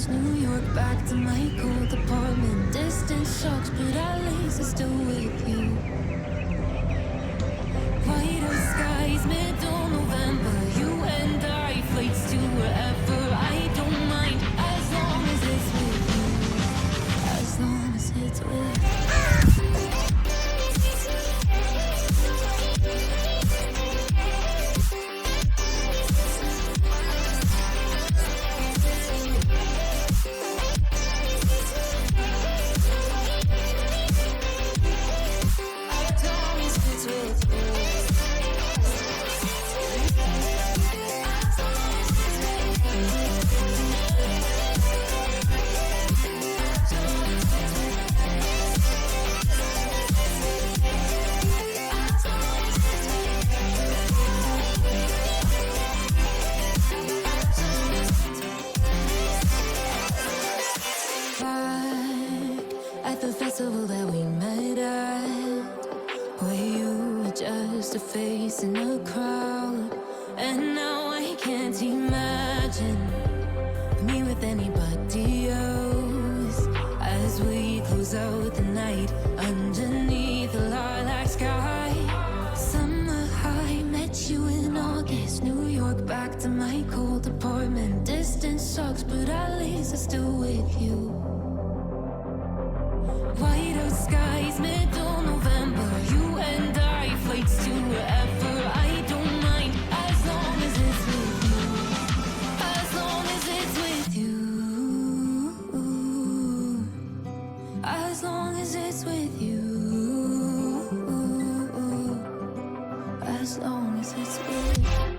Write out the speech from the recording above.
August, New York, back to my cold apartment. Distance sucks, but at least I'm still with you. Whiter skies, middle November. You and I, flights to wherever. I don't mind, as long as it's with you. As long as it's with you. At the festival that we met at, where you were just a face in a crowd. And now I can't imagine me with anybody else. As we close out the night underneath the lilac sky. Summer high, met you in August, New York, back to my cold apartment. Distance sucks, but at least I'm still with you. White skies, middle November. You and I, flights to wherever. I don't mind, as long as it's with you. As long as it's with you. As long as it's with you. As long as it's with you.